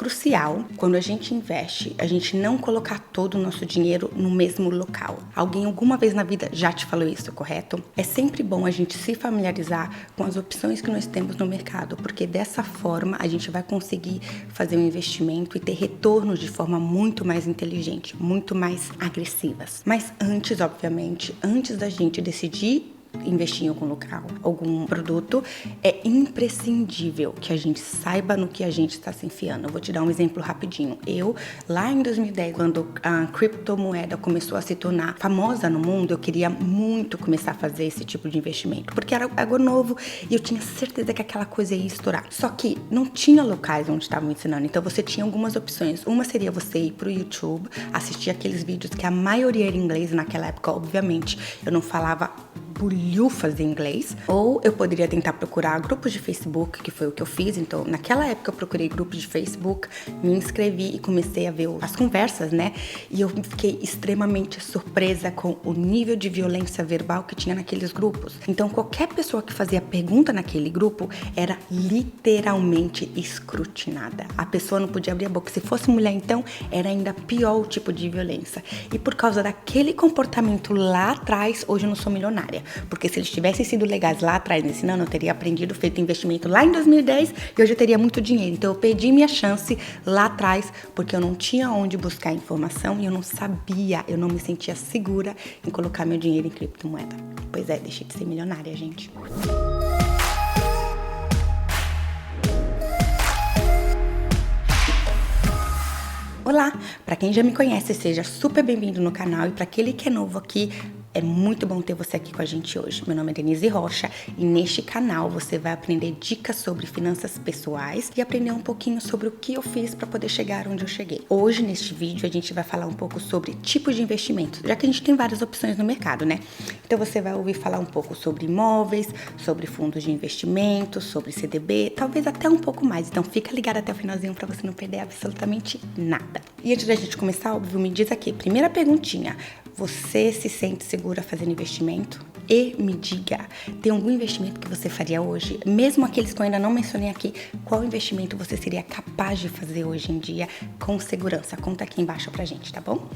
crucial, quando a gente investe, a gente não colocar todo o nosso dinheiro no mesmo local. Alguém alguma vez na vida já te falou isso, correto? É sempre bom a gente se familiarizar com as opções que nós temos no mercado, porque dessa forma a gente vai conseguir fazer um investimento e ter retornos de forma muito mais inteligente, muito mais agressivas. Mas antes, obviamente, antes da gente decidir investir em algum local, algum produto, é imprescindível que a gente saiba no que a gente está se enfiando. Eu vou te dar um exemplo rapidinho. Eu, lá em 2010, quando a criptomoeda começou a se tornar famosa no mundo, eu queria muito começar a fazer esse tipo de investimento, porque era algo novo e eu tinha certeza que aquela coisa ia estourar. Só que não tinha locais onde estavam ensinando, então você tinha algumas opções. Uma seria você ir pro YouTube, assistir aqueles vídeos que a maioria era em inglês naquela época, obviamente. Eu não falava bolhufas em inglês, ou eu poderia tentar procurar grupos de Facebook, que foi o que eu fiz. Então, naquela época eu procurei grupos de Facebook, me inscrevi e comecei a ver as conversas, né? E eu fiquei extremamente surpresa com o nível de violência verbal que tinha naqueles grupos. Então, qualquer pessoa que fazia pergunta naquele grupo era literalmente escrutinada. A pessoa não podia abrir a boca. Se fosse mulher, então, era ainda pior o tipo de violência. E por causa daquele comportamento lá atrás, hoje eu não sou milionária. Porque se eles tivessem sido legais lá atrás me ensinando, eu teria aprendido, feito investimento lá em 2010 e hoje eu teria muito dinheiro. Então eu perdi minha chance lá atrás porque eu não tinha onde buscar informação e eu não sabia, eu não me sentia segura em colocar meu dinheiro em criptomoeda. Pois é, deixei de ser milionária, gente. Olá! Para quem já me conhece, seja super bem-vindo no canal, e para aquele que é novo aqui, é muito bom ter você aqui com a gente hoje. Meu nome é Denise Rocha e neste canal você vai aprender dicas sobre finanças pessoais e aprender um pouquinho sobre o que eu fiz para poder chegar onde eu cheguei. Hoje, neste vídeo, a gente vai falar um pouco sobre tipos de investimentos, já que a gente tem várias opções no mercado, né? Então você vai ouvir falar um pouco sobre imóveis, sobre fundos de investimento, sobre CDB, talvez até um pouco mais. Então fica ligado até o finalzinho para você não perder absolutamente nada. E antes da gente começar, óbvio, me diz aqui, primeira perguntinha: você se sente segura fazendo investimento? E me diga, tem algum investimento que você faria hoje? Mesmo aqueles que eu ainda não mencionei aqui, qual investimento você seria capaz de fazer hoje em dia com segurança? Conta aqui embaixo pra gente, tá bom?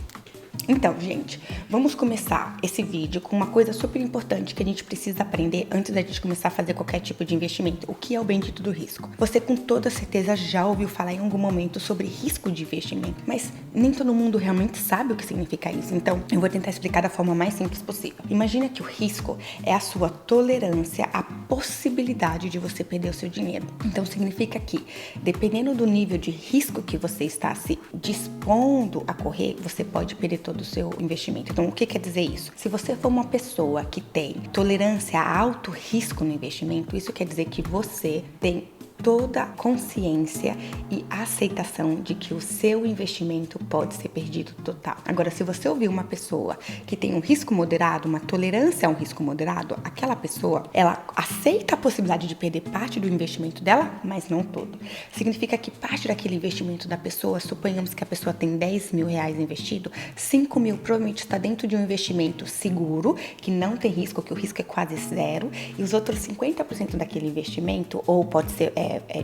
Então, gente, vamos começar esse vídeo com uma coisa super importante que a gente precisa aprender antes da gente começar a fazer qualquer tipo de investimento. O que é o bendito do risco? Você com toda certeza já ouviu falar em algum momento sobre risco de investimento, mas nem todo mundo realmente sabe o que significa isso. Então, eu vou tentar explicar da forma mais simples possível. Imagina que o risco é a sua tolerância à possibilidade de você perder o seu dinheiro. Então, significa que, dependendo do nível de risco que você está se dispondo a correr, você pode perder todo o seu investimento. Então, o que quer dizer isso? Se você for uma pessoa que tem tolerância a alto risco no investimento, isso quer dizer que você tem toda a consciência e aceitação de que o seu investimento pode ser perdido total. Agora, se você ouvir uma pessoa que tem um risco moderado, uma tolerância a um risco moderado, aquela pessoa, ela aceita a possibilidade de perder parte do investimento dela, mas não todo. Significa que parte daquele investimento da pessoa, suponhamos que a pessoa tem 10 mil reais investido, 5 mil provavelmente está dentro de um investimento seguro, que não tem risco, que o risco é quase zero, e os outros 50% daquele investimento, ou pode ser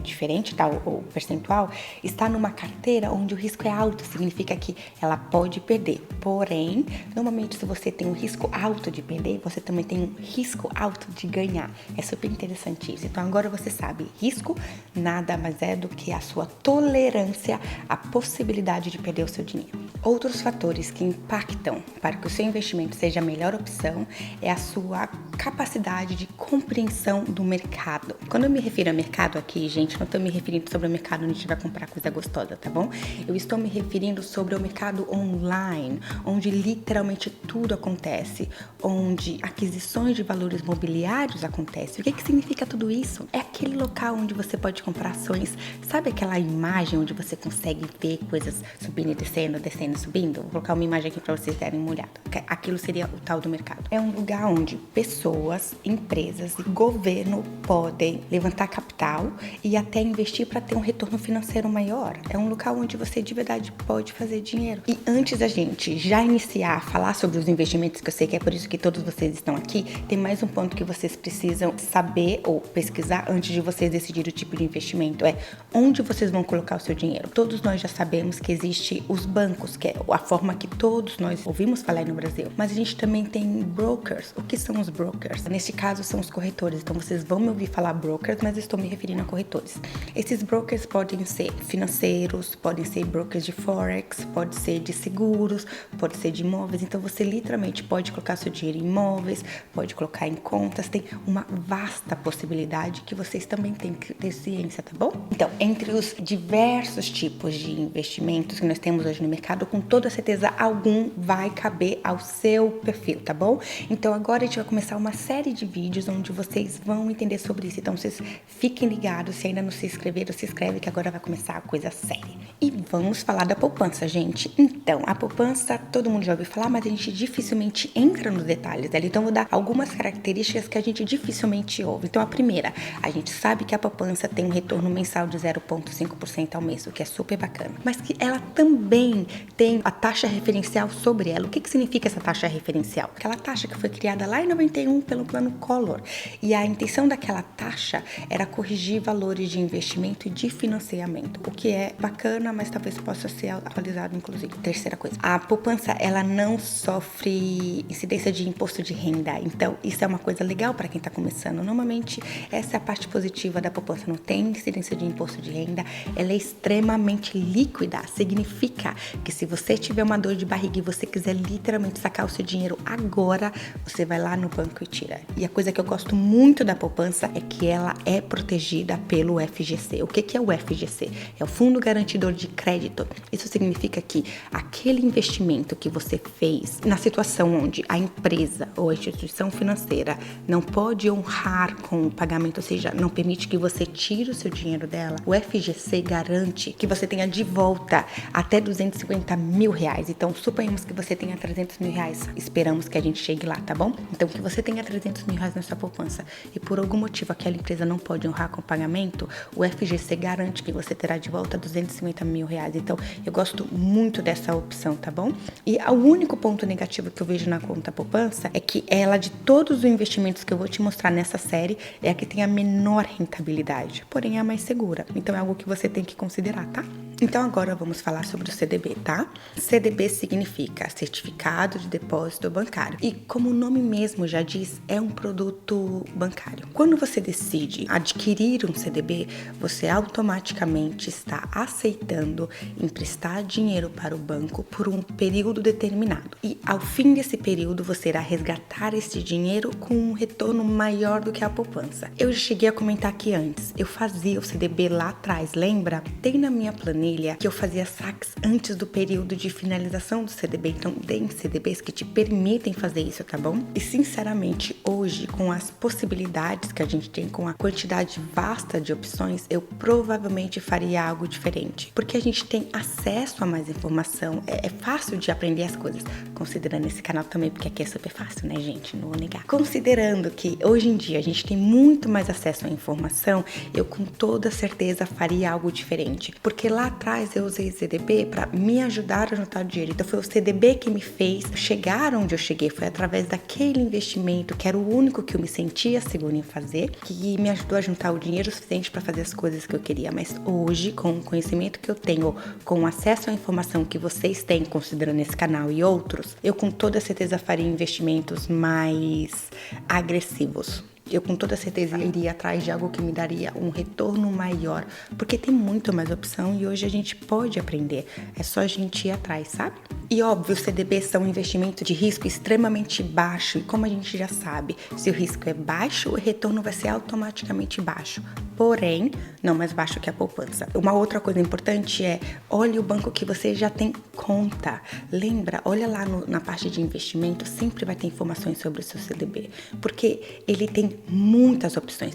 diferente, tá? O percentual está numa carteira onde o risco é alto, significa que ela pode perder. Porém, normalmente se você tem um risco alto de perder, você também tem um risco alto de ganhar. É super interessante isso. Então agora você sabe, risco nada mais é do que a sua tolerância à possibilidade de perder o seu dinheiro. Outros fatores que impactam para que o seu investimento seja a melhor opção é a sua capacidade de compreensão do mercado. Quando eu me refiro a mercado aqui, gente, não estou me referindo sobre o mercado onde a gente vai comprar coisa gostosa, tá bom? Eu estou me referindo sobre o mercado online, onde literalmente tudo acontece, onde aquisições de valores mobiliários acontecem. O que significa tudo isso? É aquele local onde você pode comprar ações, sabe aquela imagem onde você consegue ver coisas subindo e descendo, descendo vendo subindo? Vou colocar uma imagem aqui para vocês darem uma olhada. Aquilo seria o tal do mercado. É um lugar onde pessoas, empresas e governo podem levantar capital e até investir para ter um retorno financeiro maior. É um local onde você de verdade pode fazer dinheiro. E antes da gente já iniciar a falar sobre os investimentos, que eu sei que é por isso que todos vocês estão aqui, tem mais um ponto que vocês precisam saber ou pesquisar antes de vocês decidirem o tipo de investimento. É onde vocês vão colocar o seu dinheiro. Todos nós já sabemos que existe os bancos, que é a forma que todos nós ouvimos falar no Brasil. Mas a gente também tem brokers. O que são os brokers? Neste caso são os corretores. Então vocês vão me ouvir falar brokers, mas estou me referindo a corretores. Esses brokers podem ser financeiros, podem ser brokers de forex, pode ser de seguros, pode ser de imóveis. Então você literalmente pode colocar seu dinheiro em imóveis, pode colocar em contas. Tem uma vasta possibilidade que vocês também têm que ter ciência, tá bom? Então, entre os diversos tipos de investimentos que nós temos hoje no mercado, com toda certeza algum vai caber ao seu perfil, tá bom? Então agora a gente vai começar uma série de vídeos onde vocês vão entender sobre isso. Então vocês fiquem ligados, se ainda não se inscreveram, se inscreve que agora vai começar a coisa séria. E vamos falar da poupança, gente. Então, a poupança todo mundo já ouviu falar, mas a gente dificilmente entra nos detalhes dela. Então eu vou dar algumas características que a gente dificilmente ouve. Então a primeira, a gente sabe que a poupança tem um retorno mensal de 0,5% ao mês, o que é super bacana. Mas que ela também tem a taxa referencial sobre ela. O que significa essa taxa referencial? Aquela taxa que foi criada lá em 91 pelo Plano Collor. E a intenção daquela taxa era corrigir valores de investimento e de financiamento, o que é bacana, mas talvez possa ser atualizado, inclusive. Terceira coisa, a poupança, ela não sofre incidência de imposto de renda. Então, isso é uma coisa legal para quem está começando. Normalmente, essa é a parte positiva da poupança. Não tem incidência de imposto de renda. Ela é extremamente líquida. Significa que se você tiver uma dor de barriga e você quiser literalmente sacar o seu dinheiro agora, você vai lá no banco e tira. E a coisa que eu gosto muito da poupança é que ela é protegida pelo FGC. O que é o FGC? É o Fundo Garantidor de Crédito. Isso significa que aquele investimento que você fez na situação onde a empresa ou a instituição financeira não pode honrar com o pagamento, ou seja, não permite que você tire o seu dinheiro dela, o FGC garante que você tenha de volta até R$250 mil. Então, suponhamos que você tenha R$300 mil. Esperamos que a gente chegue lá, tá bom? Então, que você tenha R$300 mil na sua poupança e por algum motivo aquela empresa não pode honrar com o pagamento, o FGC garante que você terá de volta R$250 mil. Então, eu gosto muito dessa opção, tá bom? E o único ponto negativo que eu vejo na conta poupança é que ela, de todos os investimentos que eu vou te mostrar nessa série, é a que tem a menor rentabilidade, porém é a mais segura. Então, é algo que você tem que considerar, tá? Então, agora vamos falar sobre o CDB, tá? CDB significa Certificado de Depósito Bancário. E como o nome mesmo já diz, é um produto bancário. Quando você decide adquirir um CDB, você automaticamente está aceitando emprestar dinheiro para o banco por um período determinado. E ao fim desse período, você irá resgatar esse dinheiro com um retorno maior do que a poupança. Eu já cheguei a comentar aqui antes, eu fazia o CDB lá atrás, lembra? Tem na minha planilha que eu fazia saques antes do período de finalização do CDB. Então, tem CDBs que te permitem fazer isso, tá bom? E, sinceramente, hoje, com as possibilidades que a gente tem, com a quantidade vasta de opções, eu provavelmente faria algo diferente. Porque a gente tem acesso a mais informação, é fácil de aprender as coisas. Considerando esse canal também, porque aqui é super fácil, né, gente? Não vou negar. Considerando que, hoje em dia, a gente tem muito mais acesso à informação, eu, com toda certeza, faria algo diferente. Porque lá atrás eu usei CDB para me ajudar a juntar dinheiro. Então foi o CDB que me fez chegar onde eu cheguei. Foi através daquele investimento que era o único que eu me sentia segura em fazer, que me ajudou a juntar o dinheiro suficiente para fazer as coisas que eu queria. Mas hoje, com o conhecimento que eu tenho, com o acesso à informação que vocês têm, considerando esse canal e outros, eu com toda certeza faria investimentos mais agressivos. Eu com toda certeza iria atrás de algo que me daria um retorno maior, porque tem muito mais opção e hoje a gente pode aprender, é só a gente ir atrás, sabe? E óbvio, os CDBs são um investimento de risco extremamente baixo e como a gente já sabe, se o risco é baixo, o retorno vai ser automaticamente baixo. Porém, não mais baixo que a poupança. Uma outra coisa importante é, olhe o banco que você já tem conta. Lembra, olha lá na parte de investimento, sempre vai ter informações sobre o seu CDB, porque ele tem muitas opções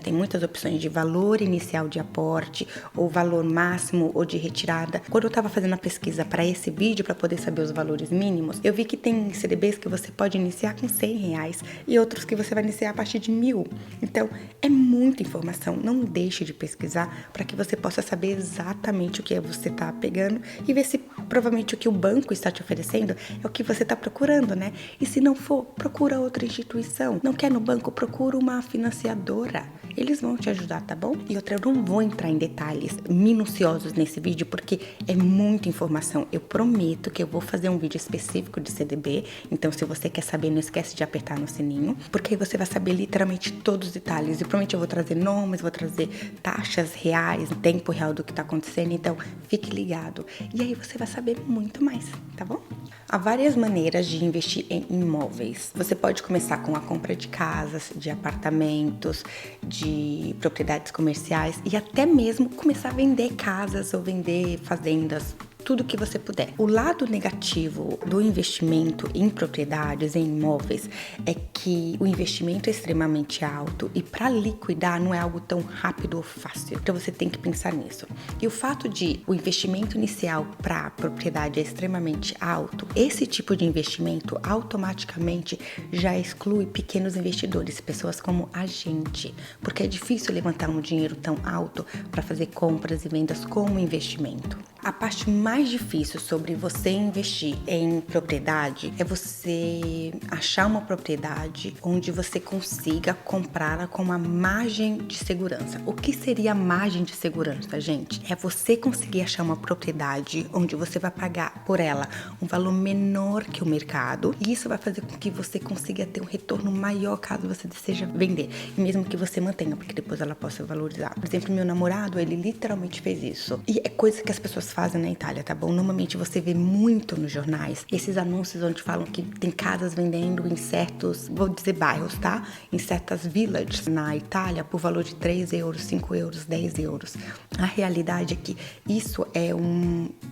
de valor inicial de aporte, ou valor máximo ou de retirada. Quando eu estava fazendo a pesquisa para esse vídeo, para poder saber os valores mínimos, eu vi que tem CDBs que você pode iniciar com R$100 e outros que você vai iniciar a partir de 1.000. Então, é muita informação. Não deixe de pesquisar para que você possa saber exatamente o que você está pegando e ver se provavelmente o que o banco está te oferecendo é o que você está procurando, né? E se não for, procura outra instituição. Não quer no banco? Procura uma financiadora. Eles vão te ajudar, tá bom? E outra, eu não vou entrar em detalhes minuciosos nesse vídeo porque é muita informação. Eu prometo que eu vou fazer um vídeo específico de CDB. Então, se você quer saber, não esquece de apertar no sininho, porque aí você vai saber literalmente todos os detalhes. E provavelmente eu vou trazer nomes, vou trazer taxas reais, tempo real do que tá acontecendo. Então, fique ligado. E aí você vai saber muito mais, tá bom? Há várias maneiras de investir em imóveis. Você pode começar com a compra de casas, de apartamentos, de propriedades comerciais e até mesmo começar a vender casas ou vender fazendas, tudo que você puder. O lado negativo do investimento em propriedades, em imóveis, é que o investimento é extremamente alto e para liquidar não é algo tão rápido ou fácil. Então você tem que pensar nisso. E o fato de o investimento inicial para a propriedade é extremamente alto, esse tipo de investimento automaticamente já exclui pequenos investidores, pessoas como a gente, porque é difícil levantar um dinheiro tão alto para fazer compras e vendas como investimento. A parte mais difícil sobre você investir em propriedade é você achar uma propriedade onde você consiga comprá-la com uma margem de segurança. O que seria a margem de segurança, gente? É você conseguir achar uma propriedade onde você vai pagar por ela um valor menor que o mercado e isso vai fazer com que você consiga ter um retorno maior caso você deseja vender e mesmo que você mantenha, porque depois ela possa valorizar. Por exemplo, meu namorado, ele literalmente fez isso e é coisa que as pessoas fazem na Itália, tá bom? Normalmente você vê muito nos jornais esses anúncios onde falam que tem casas vendendo em certos, vou dizer bairros, tá? Em certas villages na Itália por valor de 3 euros, 5 euros, 10 euros. A realidade é que isso é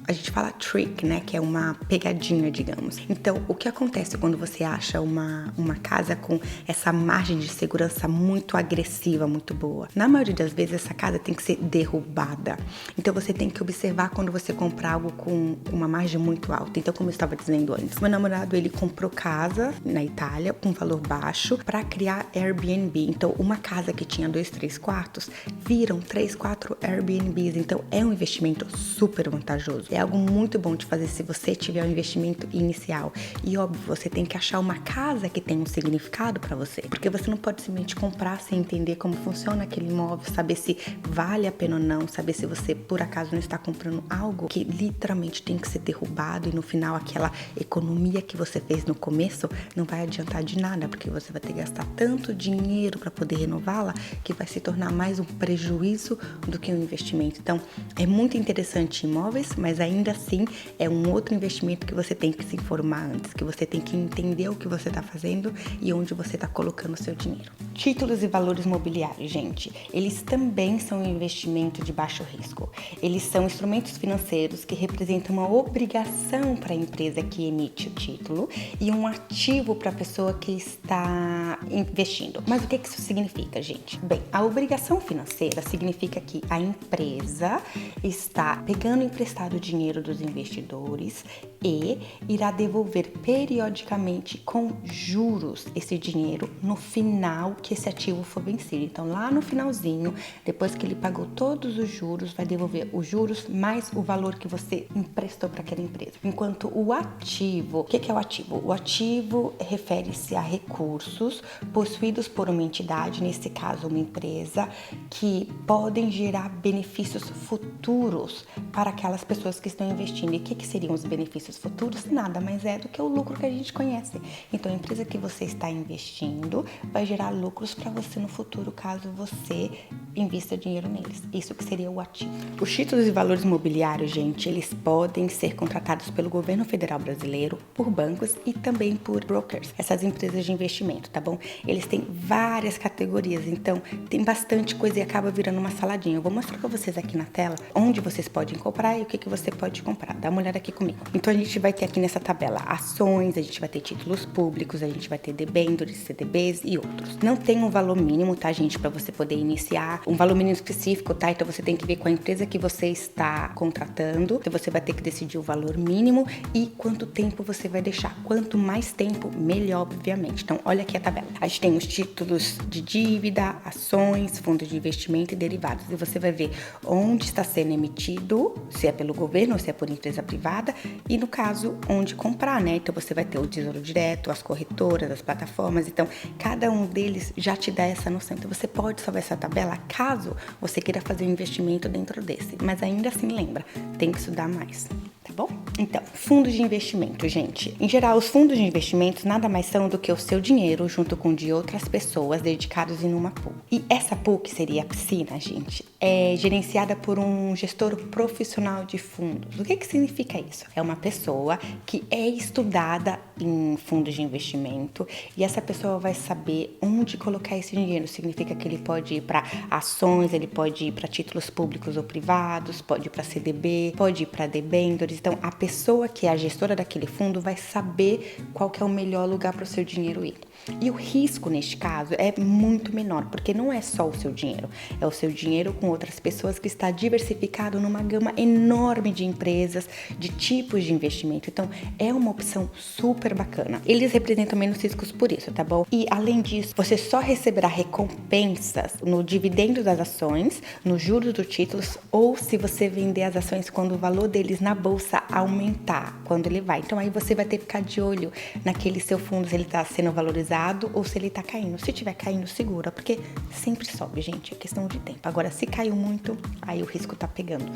a gente fala trick, né? Que é uma pegadinha, digamos. Então, o que acontece quando você acha uma casa com essa margem de segurança muito agressiva, muito boa? Na maioria das vezes, essa casa tem que ser derrubada. Então, você tem que observar quando você comprar algo com uma margem muito alta. Então, como eu estava dizendo antes, meu namorado, ele comprou casa na Itália com valor baixo para criar Airbnb. Então, uma casa que tinha 2, 3 quartos, viram 3, 4 Airbnbs. Então, é um investimento super vantajoso. É algo muito bom de fazer se você tiver um investimento inicial. E, óbvio, você tem que achar uma casa que tenha um significado para você. Porque você não pode simplesmente comprar sem entender como funciona aquele imóvel, saber se vale a pena ou não, saber se você, por acaso, não está comprando algo que literalmente tem que ser derrubado e no final aquela economia que você fez no começo não vai adiantar de nada, porque você vai ter que gastar tanto dinheiro para poder renová-la que vai se tornar mais um prejuízo do que um investimento. Então, é muito interessante imóveis, mas ainda assim é um outro investimento que você tem que se informar antes, que você tem que entender o que você está fazendo e onde você está colocando o seu dinheiro. Títulos e valores mobiliários, gente, eles também são um investimento de baixo risco. Eles são instrumentos financeiros que representam uma obrigação para a empresa que emite o título e um ativo para a pessoa que está investindo. Mas o que isso significa, gente? Bem, a obrigação financeira significa que a empresa está pegando emprestado o dinheiro dos investidores e irá devolver periodicamente com juros esse dinheiro no final que esse ativo for vencido. Então, lá no finalzinho, depois que ele pagou todos os juros, vai devolver os juros mais o valor que você emprestou para aquela empresa. Enquanto o ativo, o que é o ativo? O ativo refere-se a recursos possuídos por uma entidade, nesse caso uma empresa, que podem gerar benefícios futuros para aquelas pessoas que estão investindo. E o que seriam os benefícios futuros? Nada mais é do que o lucro que a gente conhece. Então, a empresa que você está investindo vai gerar lucros para você no futuro, caso você invista dinheiro neles. Isso que seria o ativo. Os títulos e valores imobiliários, gente, eles podem ser contratados pelo governo federal brasileiro, por bancos e também por brokers, essas empresas de investimento, tá bom? Eles têm várias categorias, então tem bastante coisa e acaba virando uma saladinha. Eu vou mostrar para vocês aqui na tela onde vocês podem comprar e o que você pode comprar. Dá uma olhada aqui comigo. Então a gente vai ter aqui nessa tabela ações, a gente vai ter títulos públicos, a gente vai ter debêntures, CDBs e outros. Não tem um valor mínimo, tá, gente, para você poder iniciar, um valor mínimo específico, tá? Então você tem que ver com a empresa que você está contratando. Então você vai ter que decidir o valor mínimo e quanto tempo você vai deixar. Quanto mais tempo, melhor, obviamente. Então olha aqui a tabela. A gente tem os títulos de dívida, ações, fundos de investimento e derivados. E você vai ver onde está sendo emitido, se é pelo governo ou se é por empresa privada, e no caso, onde comprar, né? Então você vai ter o Tesouro Direto, as corretoras, as plataformas. Então, cada um deles já te dá essa noção. Então você pode salvar essa tabela caso você queira fazer um investimento dentro desse. Mas ainda assim, lembra, tem que estudar mais. Tá bom? Então, fundos de investimento, gente. Em geral, os fundos de investimentos nada mais são do que o seu dinheiro junto com de outras pessoas dedicados em uma pool. E essa pool, que seria a piscina, gente, é gerenciada por um gestor profissional de fundos. O que significa isso? É uma pessoa que é estudada em fundos de investimento e essa pessoa vai saber onde colocar esse dinheiro. Significa que ele pode ir para ações, ele pode ir para títulos públicos ou privados, pode ir para CDB, pode ir para debêntures. Então, a pessoa que é a gestora daquele fundo vai saber qual que é o melhor lugar para o seu dinheiro ir. E o risco, neste caso, é muito menor, porque não é só o seu dinheiro, é o seu dinheiro com outras pessoas que está diversificado numa gama enorme de empresas, de tipos de investimento. Então, é uma opção super bacana. Eles representam menos riscos por isso, tá bom? E, além disso, você só receberá recompensas no dividendo das ações, nos juros dos títulos, ou se você vender as ações quando o valor deles na bolsa aumentar, quando ele vai. Então, aí você vai ter que ficar de olho naquele seu fundo, se ele está sendo valorizado ou se ele tá caindo. Se tiver caindo, segura, porque sempre sobe, gente, é questão de tempo. Agora, se caiu muito, aí o risco tá pegando.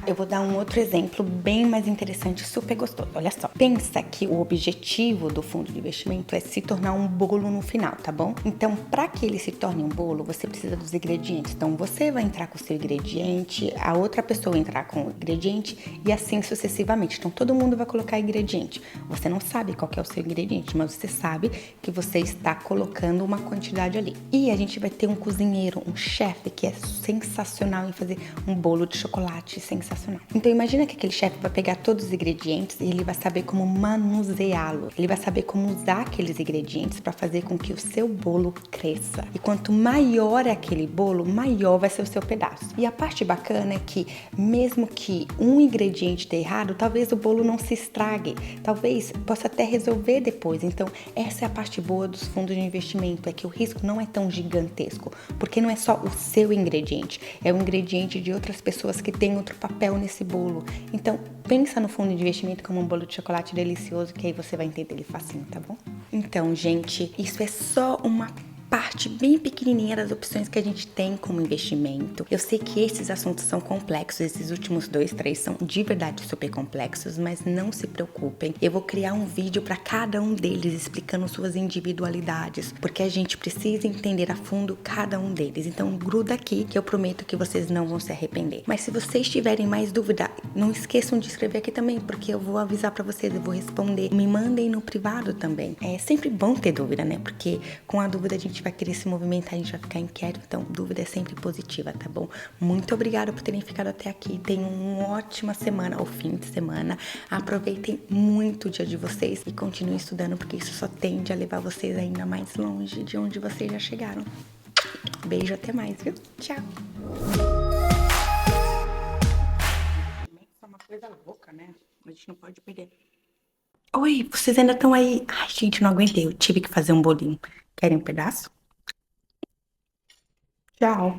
Eu vou dar um outro exemplo bem mais interessante, super gostoso. Olha só, pensa que o objetivo do fundo de investimento é se tornar um bolo no final, tá bom? Então, para que ele se torne um bolo, você precisa dos ingredientes. Então, você vai entrar com o seu ingrediente, a outra pessoa vai entrar com o ingrediente e assim sucessivamente. Então, todo mundo vai colocar ingrediente. Você não sabe qual que é o seu ingrediente, mas você sabe que você está colocando uma quantidade ali. E a gente vai ter um cozinheiro, um chefe que é sensacional em fazer um bolo de chocolate sensacional. Então imagina que aquele chefe vai pegar todos os ingredientes e ele vai saber como manuseá-los. Ele vai saber como usar aqueles ingredientes para fazer com que o seu bolo cresça. E quanto maior é aquele bolo, maior vai ser o seu pedaço. E a parte bacana é que mesmo que um ingrediente dê errado, talvez o bolo não se estrague. Talvez possa até resolver depois. Então essa é a parte boa dos fundos de investimento, é que o risco não é tão gigantesco, porque não é só o seu ingrediente, é o ingrediente de outras pessoas que têm outro papel nesse bolo. Então, pensa no fundo de investimento como um bolo de chocolate delicioso, que aí você vai entender ele facinho, tá bom? Então, gente, isso é só uma parte bem pequenininha das opções que a gente tem como investimento. Eu sei que esses assuntos são complexos, esses últimos 2, 3 são de verdade super complexos, mas não se preocupem. Eu vou criar um vídeo para cada um deles explicando suas individualidades, porque a gente precisa entender a fundo cada um deles. Então gruda aqui que eu prometo que vocês não vão se arrepender. Mas se vocês tiverem mais dúvida, não esqueçam de escrever aqui também, porque eu vou avisar para vocês, eu vou responder. Me mandem no privado também. É sempre bom ter dúvida, né? Porque com a dúvida a gente vai querer se movimentar, a gente vai ficar inquieto, então dúvida é sempre positiva, tá bom? Muito obrigada por terem ficado até aqui, tenham uma ótima semana ou fim de semana, aproveitem muito o dia de vocês e continuem estudando, porque isso só tende a levar vocês ainda mais longe de onde vocês já chegaram. Beijo, até mais, viu? Tchau! É uma coisa louca, né? A gente não pode perder. Oi, vocês ainda estão aí? Ai, gente, não aguentei, eu tive que fazer um bolinho. Querem um pedaço? Tchau.